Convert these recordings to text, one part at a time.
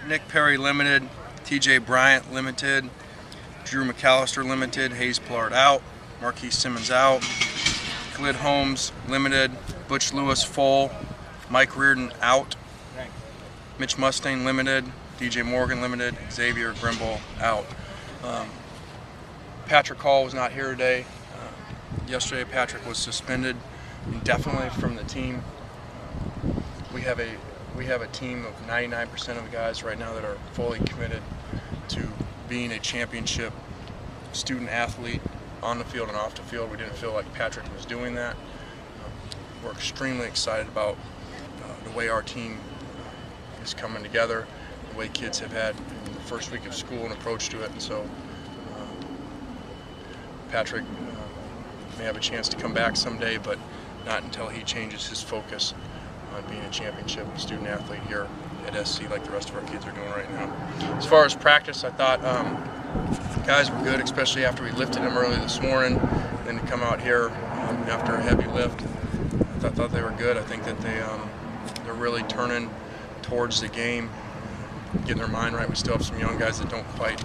Nick Perry limited, TJ Bryant limited, Drew McAllister limited, Hayes Plard out, Marquise Simmons out, Khalid Holmes limited, Butch Lewis full, Mike Reardon out, Mitch Mustaine limited, DJ Morgan limited, Xavier Grimble out. Patrick Hall was not here today. Yesterday Patrick was suspended indefinitely from the team. We have a team of 99% of the guys right now that are fully committed to being a championship student athlete on the field and off the field. We didn't feel like Patrick was doing that. We're extremely excited about the way our team is coming together, the way kids have had in the first week of school an approach to it. And so Patrick may have a chance to come back someday, but not until he changes his focus on being a championship student athlete here at SC like the rest of our kids are doing right now. As far as practice, I thought guys were good, especially after we lifted them early this morning. Then to come out here after a heavy lift, I thought they were good. I think that they're really turning towards the game, getting their mind right. We still have some young guys that don't quite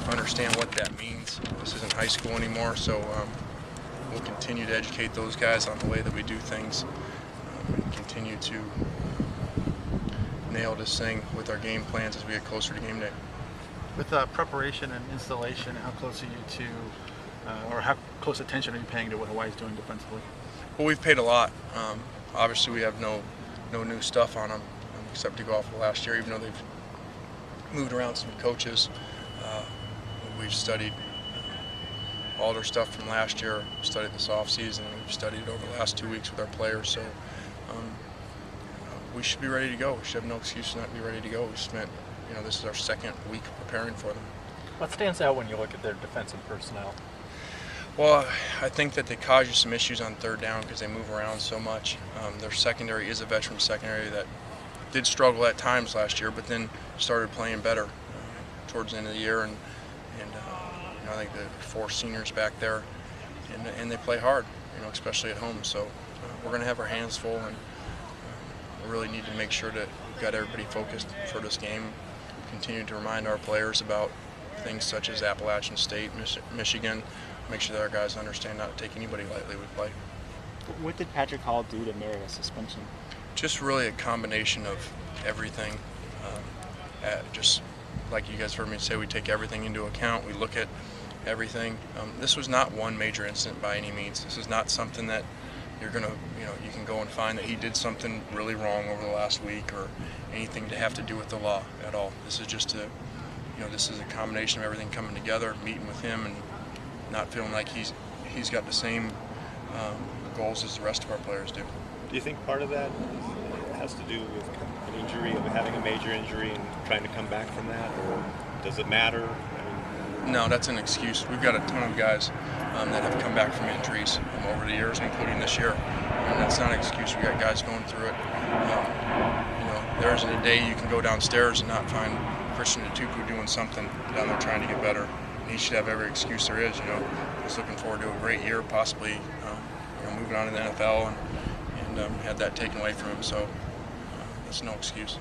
understand what that means. This isn't high school anymore, so we'll continue to educate those guys on the way that we do things. And continue to nail this thing with our game plans as we get closer to game day. With preparation and installation, how close are you to, or how close attention are you paying to what Hawaii's doing defensively? Well, we've paid a lot. Obviously, we have no new stuff on them except to go off of last year, even though they've moved around some coaches. We've studied all their stuff from last year, studied this offseason, and we've studied it over the last 2 weeks with our players. So we should be ready to go. We should have no excuse not to be ready to go. We spent, this is our second week preparing for them. What stands out when you look at their defensive personnel? Well, I think that they cause you some issues on third down because they move around so much. Their secondary is a veteran secondary that did struggle at times last year, but then started playing better towards the end of the year. And I think the 4 seniors back there, and they play hard, especially at home. So we're going to have our hands full, and we really need to make sure that we've got everybody focused for this game. Continue to remind our players about things such as Appalachian State, Michigan. Make sure that our guys understand not to take anybody lightly with play. What did Patrick Hall do to merit a suspension? Just really a combination of everything. Just like you guys heard me say, we take everything into account. We look at everything. This was not one major incident by any means. This is not something that you're gonna, you can go and find that he did something really wrong over the last week or anything to have to do with the law at all. This is just this is a combination of everything coming together, meeting with him, and not feeling like he's got the same goals as the rest of our players do. Do you think part of that has to do with an injury, of having a major injury and trying to come back from that, or does it matter? No, that's an excuse. We've got a ton of guys that have come back from injuries over the years, including this year. And that's not an excuse. We got guys going through it. There isn't a day you can go downstairs and not find Christian Atupu doing something down there trying to get better. And he should have every excuse there is. He's looking forward to a great year, possibly moving on to the NFL, and had that taken away from him. So that's no excuse.